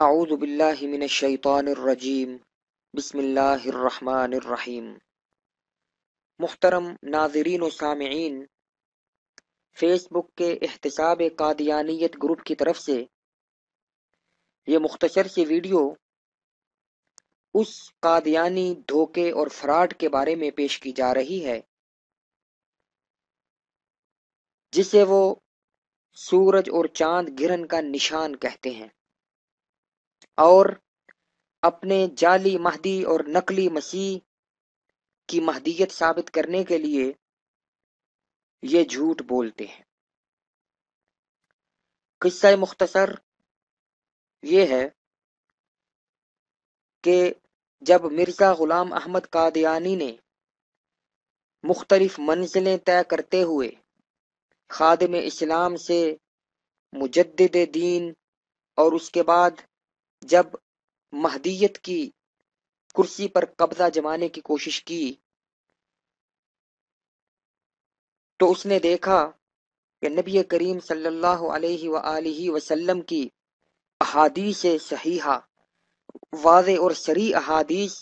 اعوذ باللہ من الشیطان الرجیم بسم اللہ الرحمن الرحیم۔ محترم ناظرین و سامعین، فیس بک کے احتساب قادیانیت گروپ کی طرف سے یہ مختصر سی ویڈیو اس قادیانی دھوکے اور فراڈ کے بارے میں پیش کی جا رہی ہے جسے وہ سورج اور چاند گرہن کا نشان کہتے ہیں، اور اپنے جعلی مہدی اور نقلی مسیح کی مہدیت ثابت کرنے کے لیے یہ جھوٹ بولتے ہیں۔ قصہ مختصر یہ ہے کہ جب مرزا غلام احمد قادیانی نے مختلف منزلیں طے کرتے ہوئے خادم اسلام سے مجدد دین اور اس کے بعد جب مہدیت کی کرسی پر قبضہ جمانے کی کوشش کی تو اس نے دیکھا کہ نبی کریم صلی اللہ علیہ وآلہ وسلم کی احادیث صحیحہ، واضح اور صریح احادیث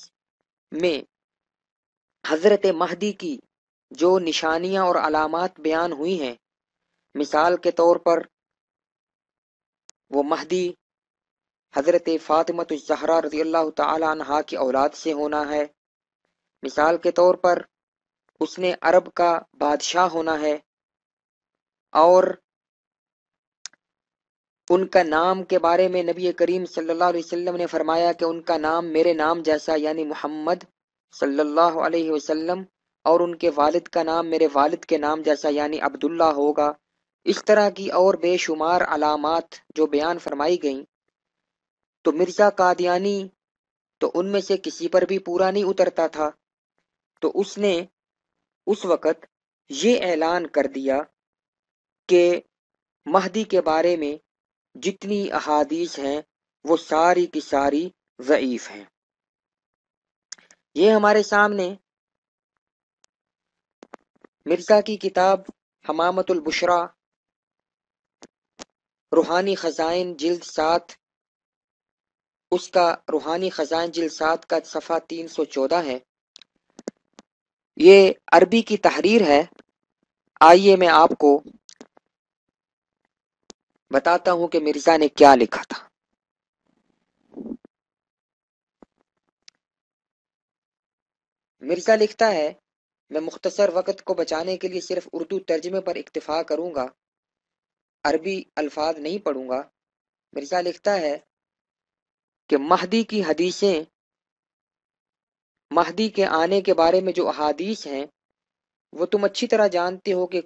میں حضرت مہدی کی جو نشانیاں اور علامات بیان ہوئی ہیں، مثال کے طور پر وہ مہدی حضرت فاطمہ الزہرا رضی اللہ تعالی عنہا کی اولاد سے ہونا ہے، مثال کے طور پر اس نے عرب کا بادشاہ ہونا ہے، اور ان کا نام کے بارے میں نبی کریم صلی اللہ علیہ وسلم نے فرمایا کہ ان کا نام میرے نام جیسا یعنی محمد صلی اللہ علیہ وسلم، اور ان کے والد کا نام میرے والد کے نام جیسا یعنی عبداللہ ہوگا۔ اس طرح کی اور بے شمار علامات جو بیان فرمائی گئیں، تو مرزا قادیانی تو ان میں سے کسی پر بھی پورا نہیں اترتا تھا، تو اس نے اس وقت یہ اعلان کر دیا کہ مہدی کے بارے میں جتنی احادیث ہیں وہ ساری کی ساری ضعیف ہیں۔ یہ ہمارے سامنے مرزا کی کتاب حمامۃ البشریٰ روحانی خزائن جلد 7، اس کا روحانی خزائن جلد 7 کا صفحہ 314 ہے۔ یہ عربی کی تحریر ہے۔ آئیے میں آپ کو بتاتا ہوں کہ مرزا نے کیا لکھا تھا۔ مرزا لکھتا ہے، میں مختصر وقت کو بچانے کے لیے صرف اردو ترجمے پر اکتفا کروں گا، عربی الفاظ نہیں پڑھوں گا۔ مرزا لکھتا ہے کہ مہدی کی حدیثیں، مہدی کے آنے کے بارے میں جو احادیث ہیں وہ تم اچھی طرح جانتے ہو کہ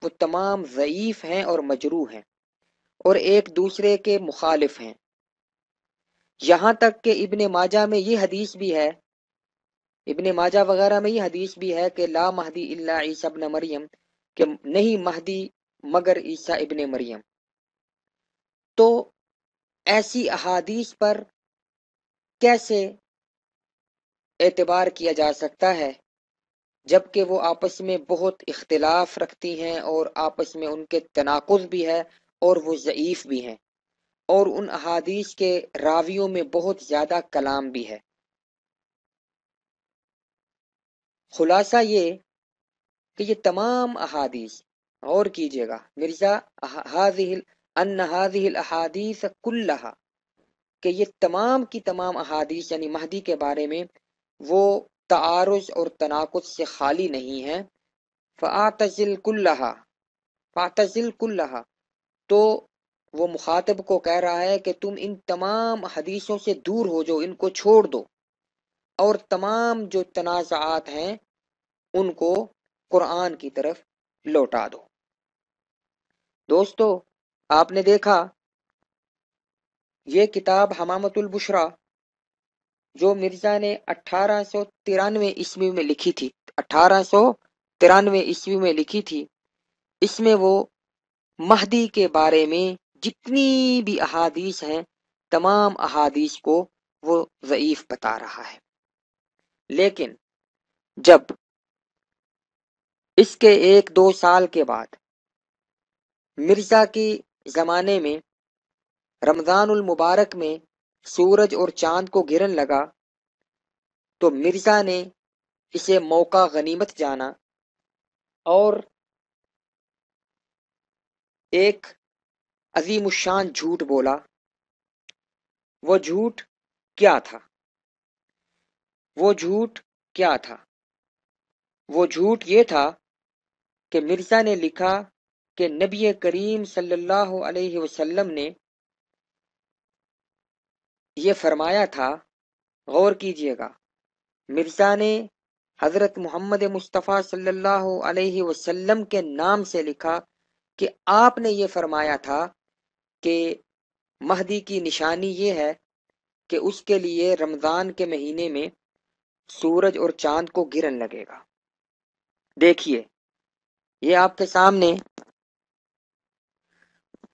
وہ تمام ضعیف ہیں اور مجروح ہیں اور ایک دوسرے کے مخالف ہیں، یہاں تک کہ ابن ماجہ میں یہ حدیث بھی ہے، ابن ماجہ وغیرہ میں یہ حدیث بھی ہے کہ لا مہدی الا عیسی ابن مریم، کہ نہیں مہدی مگر عیسیٰ ابن مریم۔ تو ایسی احادیث پر کیسے اعتبار کیا جا سکتا ہے جبکہ وہ آپس میں بہت اختلاف رکھتی ہیں اور آپس میں ان کے تناقض بھی ہے اور وہ ضعیف بھی ہیں، اور ان احادیث کے راویوں میں بہت زیادہ کلام بھی ہے۔ خلاصہ یہ کہ یہ تمام احادیث، غور کیجئے گا، مرزا ان هذه الاحادیث کلها، کہ یہ تمام کی تمام احادیث یعنی مہدی کے بارے میں وہ تعارض اور تناقض سے خالی نہیں ہیں۔ فاعتزل کلها، تو وہ مخاطب کو کہہ رہا ہے کہ تم ان تمام حدیثوں سے دور ہو جاؤ، ان کو چھوڑ دو، اور تمام جو تنازعات ہیں ان کو قرآن کی طرف لوٹا دو۔ دوستو، آپ نے دیکھا یہ کتاب حمامۃ البشریٰ جو مرزا نے 1893 عیسوی میں لکھی تھی، 1893 عیسوی میں لکھی تھی، اس میں وہ مہدی کے بارے میں جتنی بھی احادیث ہیں تمام احادیث کو وہ ضعیف بتا رہا ہے۔ لیکن جب اس کے 1-2 سال کے بعد مرزا کی زمانے میں رمضان المبارک میں سورج اور چاند کو گرن لگا تو مرزا نے اسے موقع غنیمت جانا اور ایک عظیم الشان جھوٹ بولا۔ وہ جھوٹ کیا تھا؟ وہ جھوٹ کیا تھا؟ وہ جھوٹ یہ تھا کہ مرزا نے لکھا کہ نبی کریم صلی اللہ علیہ وسلم نے یہ فرمایا تھا۔ غور کیجئے گا، مرزا نے حضرت محمد مصطفیٰ صلی اللہ علیہ وسلم کے نام سے لکھا کہ آپ نے یہ فرمایا تھا کہ مہدی کی نشانی یہ ہے کہ اس کے لیے رمضان کے مہینے میں سورج اور چاند کو گرن لگے گا۔ دیکھیے، یہ آپ کے سامنے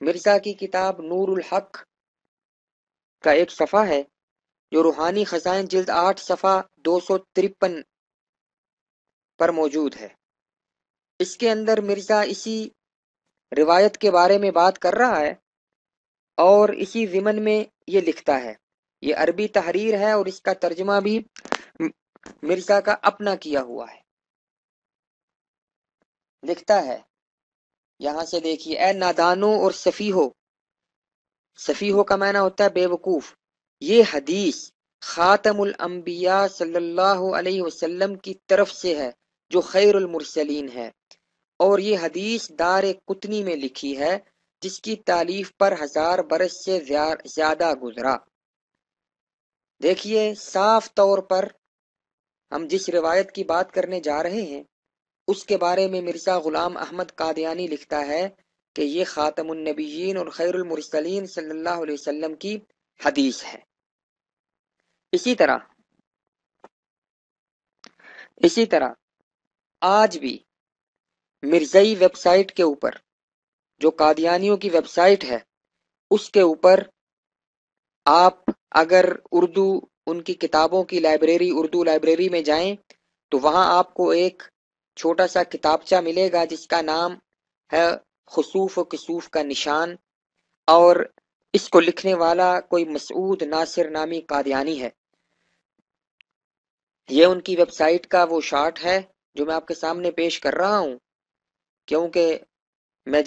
مرزا کی کتاب نور الحق کا ایک صفحہ ہے جو روحانی خزائن جلد 8 صفحہ 253 پر موجود ہے۔ اس کے اندر مرزا اسی روایت کے بارے میں بات کر رہا ہے اور اسی ضمن میں یہ لکھتا ہے۔ یہ عربی تحریر ہے اور اس کا ترجمہ بھی مرزا کا اپنا کیا ہوا ہے۔ لکھتا ہے، یہاں سے دیکھیے، اے نادانوں اور سفیہو، سفیہو کا معنی ہوتا ہے بے وقوف، یہ حدیث خاتم الانبیاء صلی اللہ علیہ وسلم کی طرف سے ہے جو خیر المرسلین ہے، اور یہ حدیث دار قطنی میں لکھی ہے جس کی تالیف پر 1000 برس سے زیادہ گزرا۔ دیکھیے، صاف طور پر ہم جس روایت کی بات کرنے جا رہے ہیں اس کے بارے میں مرزا غلام احمد قادیانی لکھتا ہے کہ یہ خاتم النبیین اور خیر المرسلین صلی اللہ علیہ وسلم کی حدیث ہے۔ اسی طرح آج بھی مرزائی ویب سائٹ کے اوپر، جو قادیانیوں کی ویب سائٹ ہے، اس کے اوپر آپ اگر اردو ان کی کتابوں کی لائبریری، اردو لائبریری میں جائیں تو وہاں آپ کو ایک چھوٹا سا کتابچہ ملے گا جس کا نام ہے خسوف و کسوف کا نشان، اور اس کو لکھنے والا کوئی مسعود ناصر نامی قادیانی ہے۔ یہ ان کی ویب سائٹ کا وہ شارٹ ہے جو میں آپ کے سامنے پیش کر رہا ہوں، کیونکہ میں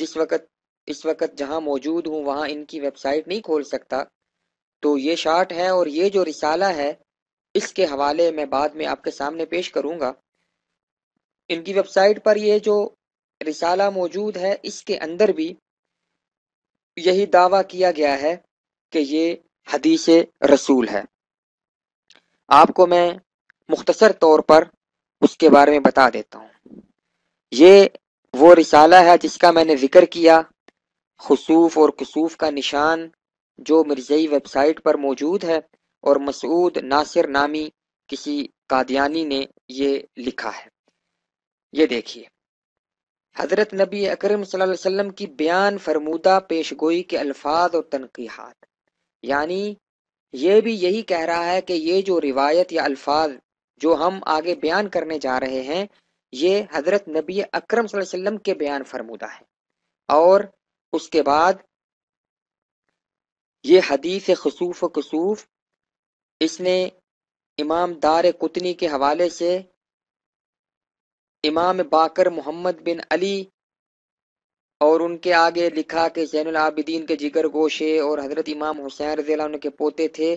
اس وقت جہاں موجود ہوں وہاں ان کی ویب سائٹ نہیں کھول سکتا، تو یہ شارٹ ہے، اور یہ جو رسالہ ہے اس کے حوالے میں بعد میں آپ کے سامنے پیش کروں گا۔ ان کی ویب سائٹ پر یہ جو رسالہ موجود ہے اس کے اندر بھی یہی دعویٰ کیا گیا ہے کہ یہ حدیث رسول ہے۔ آپ کو میں مختصر طور پر اس کے بارے میں بتا دیتا ہوں۔ یہ وہ رسالہ ہے جس کا میں نے ذکر کیا، خسوف اور کسوف کا نشان، جو مرزائی ویب سائٹ پر موجود ہے اور مسعود ناصر نامی کسی قادیانی نے یہ لکھا ہے۔ یہ دیکھیے، حضرت نبی اکرم صلی اللہ علیہ وسلم کی بیان فرمودہ پیش گوئی کے الفاظ اور تنقیحات، یعنی یہ بھی یہی کہہ رہا ہے کہ یہ جو روایت یا الفاظ جو ہم آگے بیان کرنے جا رہے ہیں یہ حضرت نبی اکرم صلی اللہ علیہ وسلم کے بیان فرمودہ ہے، اور اس کے بعد یہ حدیث خسوف و کسوف اس نے امام دار قطنی کے حوالے سے امام باقر محمد بن علی اور ان کے آگے لکھا کہ زین العابدین کے جگر گوشے اور حضرت امام حسین رضی اللہ عنہ کے پوتے تھے،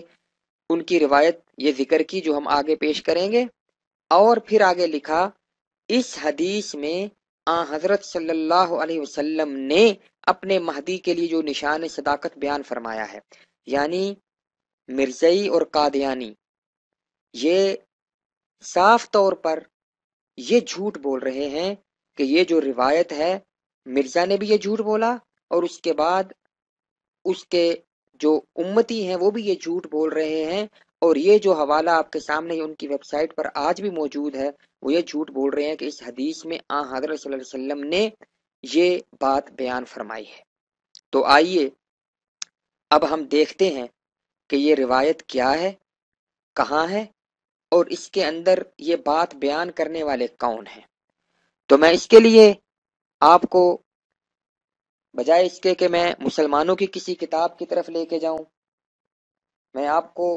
ان کی روایت یہ ذکر کی جو ہم آگے پیش کریں گے، اور پھر آگے لکھا اس حدیث میں حضرت صلی اللہ علیہ وسلم نے اپنے مہدی کے لیے جو نشان صداقت بیان فرمایا ہے، یعنی مرزائی اور قادیانی یہ صاف طور پر یہ جھوٹ بول رہے ہیں کہ یہ جو روایت ہے مرزا نے بھی یہ جھوٹ بولا، اور اس کے بعد اس کے جو امتی ہیں وہ بھی یہ جھوٹ بول رہے ہیں، اور یہ جو حوالہ آپ کے سامنے ان کی ویب سائٹ پر آج بھی موجود ہے وہ یہ جھوٹ بول رہے ہیں کہ اس حدیث میں حضرت صلی اللہ علیہ وسلم نے یہ بات بیان فرمائی ہے۔ تو آئیے اب ہم دیکھتے ہیں کہ یہ روایت کیا ہے، کہاں ہے، اور اس کے اندر یہ بات بیان کرنے والے کون ہیں۔ تو میں اس کے لیے آپ کو بجائے اس کے کہ میں مسلمانوں کی کسی کتاب کی طرف لے کے جاؤں، میں آپ کو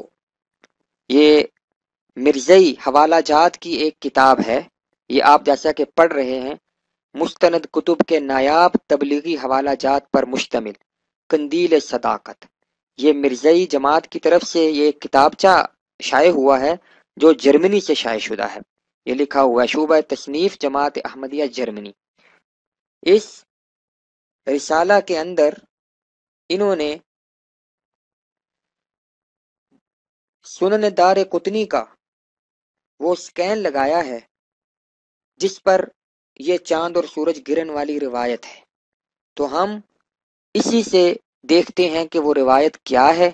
یہ مرزئی حوالہ جات کی ایک کتاب ہے، یہ آپ جیسا کہ پڑھ رہے ہیں، مستند کتب کے نایاب تبلیغی حوالہ جات پر مشتمل قندیل صداقت، یہ مرزئی جماعت کی طرف سے یہ کتابچہ شائع ہوا ہے جو جرمنی سے شائع شدہ ہے۔ یہ لکھا ہوا ہے شعبہ تصنیف جماعت احمدیہ جرمنی۔ اس رسالہ کے اندر انہوں نے سنن دار قطنی کا وہ سکین لگایا ہے جس پر یہ چاند اور سورج گرن والی روایت ہے، تو ہم اسی سے دیکھتے ہیں کہ وہ روایت کیا ہے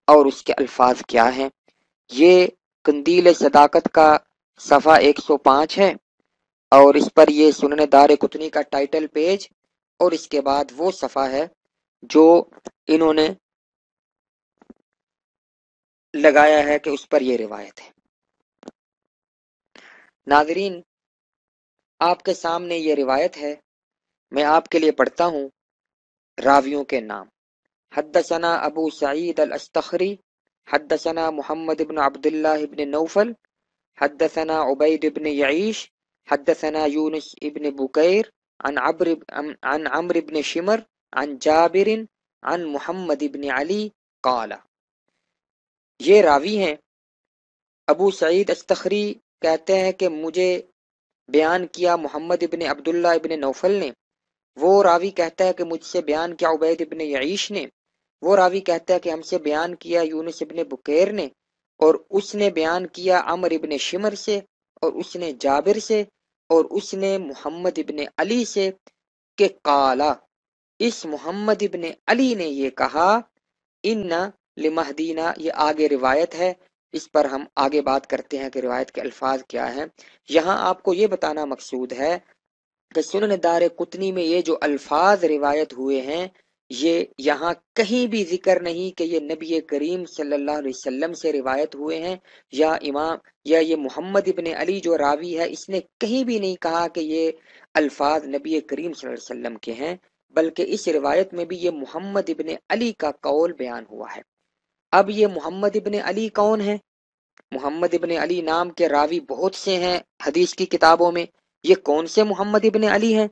اور اس کے الفاظ کیا ہیں۔ یہ قندیل صداقت کا صفحہ 105 ہے اور اس پر یہ سنن دار قطنی کا ٹائٹل پیج اور اس کے بعد وہ صفحہ ہے جو انہوں نے لگایا ہے کہ اس پر یہ روایت ہے۔ ناظرین، آپ کے سامنے یہ روایت ہے، میں آپ کے لیے پڑھتا ہوں راویوں کے نام۔ حدثنا ابو سعید الاستخری حدثنا محمد بن عبد اللہ بن نوفل حدثنا عبید بن یعیش حدثنا یونس ابن بکیر عن عمرو بن شمر عن جابر عن محمد بن علی قال۔ یہ راوی ہیں، ابو سعید استخری کہتے ہیں کہ مجھے بیان کیا محمد ابن عبداللہ ابن نوفل نے، وہ راوی کہتا ہے کہ مجھ سے بیان کیا عبید ابن یعیش نے، وہ راوی کہتا ہے کہ ہم سے بیان کیا یونس ابن بکیر نے، اور اس نے بیان کیا عمر ابن شمر سے، اور اس نے جابر سے، اور اس نے محمد ابن علی سے کہ قالا، اس محمد ابن علی نے یہ کہا، ان لمہدینہ، یہ آگے روایت ہے، اس پر ہم آگے بات کرتے ہیں کہ روایت کے الفاظ کیا ہیں۔ یہاں آپ کو یہ بتانا مقصود ہے کہ سنن دار قطنی میں یہ جو الفاظ روایت ہوئے ہیں، یہ یہاں کہیں بھی ذکر نہیں کہ یہ نبی کریم صلی اللہ علیہ وسلم سے روایت ہوئے ہیں، یا امام یا یہ محمد ابن علی جو راوی ہے اس نے کہیں بھی نہیں کہا کہ یہ الفاظ نبی کریم صلی اللہ علیہ وسلم کے ہیں، بلکہ اس روایت میں بھی یہ محمد ابن علی کا قول بیان ہوا ہے۔ اب یہ محمد ابن علی کون ہے؟ محمد ابن علی نام کے راوی بہت سے ہیں حدیث کی کتابوں میں، یہ کون سے محمد ابن علی ہیں؟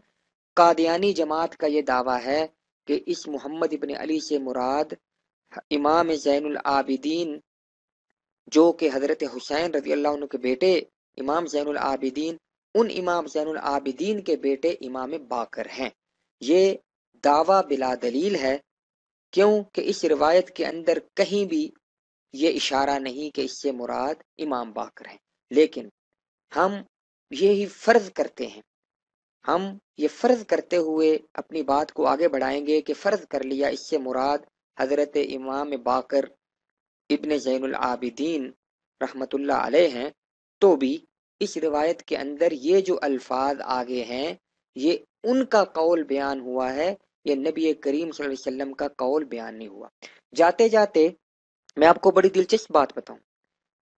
قادیانی جماعت کا یہ دعویٰ ہے کہ اس محمد ابن علی سے مراد امام زین العابدین جو کہ حضرت حسین رضی اللہ عنہ کے بیٹے امام زین العابدین، ان امام زین العابدین کے بیٹے امام باقر ہیں۔ یہ دعویٰ بلا دلیل ہے، کیوں کہ اس روایت کے اندر کہیں بھی یہ اشارہ نہیں کہ اس سے مراد امام باقر ہیں، لیکن ہم یہی فرض کرتے ہیں، ہم یہ فرض کرتے ہوئے اپنی بات کو آگے بڑھائیں گے کہ فرض کر لیا اس سے مراد حضرت امام باقر ابن زین العابدین رحمت اللہ علیہ ہیں، تو بھی اس روایت کے اندر یہ جو الفاظ آگے ہیں یہ ان کا قول بیان ہوا ہے، یہ نبی کریم صلی اللہ علیہ وسلم کا قول بیان نہیں ہوا۔ جاتے جاتے میں آپ کو بڑی دلچسپ بات بتاؤں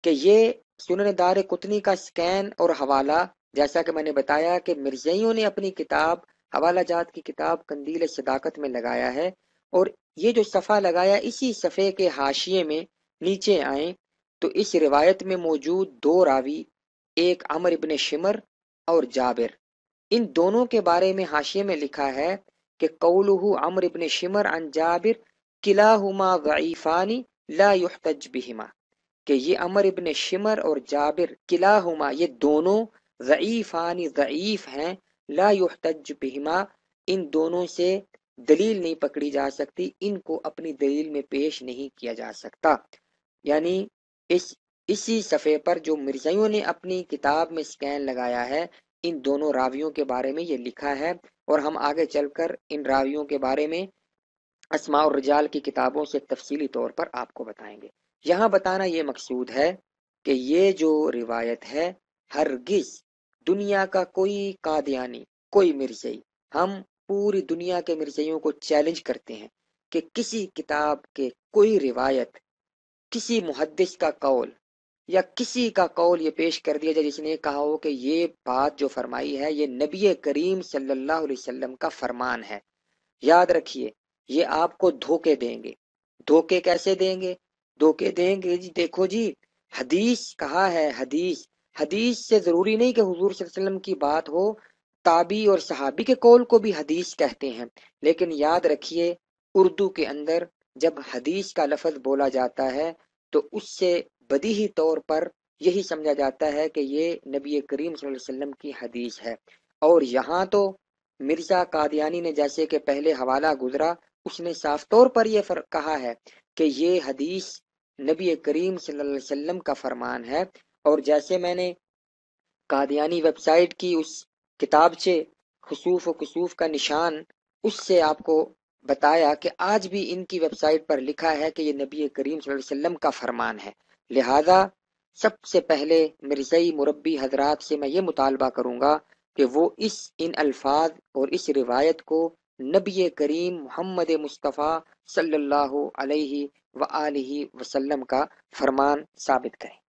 کہ یہ سنن دار قطنی کا سکین اور حوالہ، جیسا کہ میں نے بتایا کہ مرزائیوں نے اپنی کتاب حوالہ جات کی کتاب قندیل صداقت میں لگایا ہے، اور یہ جو صفحہ لگایا اسی صفحے کے حاشیے میں نیچے آئیں تو اس روایت میں موجود دو راوی، ایک عمر ابن شمر اور جابر، ان دونوں کے بارے میں حاشیے میں لکھا ہے کہ قولہ عمر ابن شمر عن جابر کلاہما ضعیفان لا یحتج بہما، کہ یہ عمر ابن شمر اور جابر کلاہما، یہ دونوں ضعیفان، ضعیف ہیں، لا یحتج بہما، ان دونوں سے دلیل نہیں پکڑی جا سکتی، ان کو اپنی دلیل میں پیش نہیں کیا جا سکتا۔ یعنی اسی صفحے پر جو مرزائیوں نے اپنی کتاب میں سکین لگایا ہے، ان دونوں راویوں کے بارے میں یہ لکھا ہے، اور ہم آگے چل کر ان راویوں کے بارے میں اسماء الرجال کی کتابوں سے تفصیلی طور پر آپ کو بتائیں گے۔ یہاں بتانا یہ مقصود ہے کہ یہ جو روایت ہے، ہرگز دنیا کا کوئی قادیانی، کوئی مرزائی، ہم پوری دنیا کے مرزائیوں کو چیلنج کرتے ہیں کہ کسی کتاب کے کوئی روایت، کسی محدث کا قول یا کسی کا قول یہ پیش کر دیا جائے جس نے کہا ہو کہ یہ بات جو فرمائی ہے یہ نبی کریم صلی اللہ علیہ وسلم کا فرمان ہے، یاد رکھیے یہ آپ کو دھوکے دیں گے۔ دھوکے کیسے دیں گے؟ دھوکے دیں گے جی دیکھو جی حدیث کہا ہے، حدیث سے ضروری نہیں کہ حضور صلی اللہ علیہ وسلم کی بات ہو، تابعی اور صحابی کے قول کو بھی حدیث کہتے ہیں، لیکن یاد رکھیے اردو کے اندر جب حدیث کا لفظ بولا جاتا ہے تو اس سے بدیہی طور پر یہی سمجھا جاتا ہے کہ یہ نبی کریم صلی اللہ علیہ وسلم کی حدیث ہے۔ اور یہاں تو مرزا قادیانی نے جیسے کہ پہلے حوالہ گزرا، اس نے صاف طور پر یہ کہا ہے کہ یہ حدیث نبی کریم صلی اللہ علیہ وسلم کا فرمان ہے۔ اور جیسے میں نے قادیانی ویب سائٹ کی اس کتابچے خسوف و کسوف کا نشان اس سے آپ کو بتایا کہ آج بھی ان کی ویب سائٹ پر لکھا ہے کہ یہ نبی کریم صلی اللہ علیہ وسلم کا فرمان ہے۔ لہذا سب سے پہلے مرزئی مربی حضرات سے میں یہ مطالبہ کروں گا کہ وہ ان الفاظ اور اس روایت کو نبی کریم محمد مصطفیٰ صلی اللہ علیہ وآلہ وسلم کا فرمان ثابت کریں۔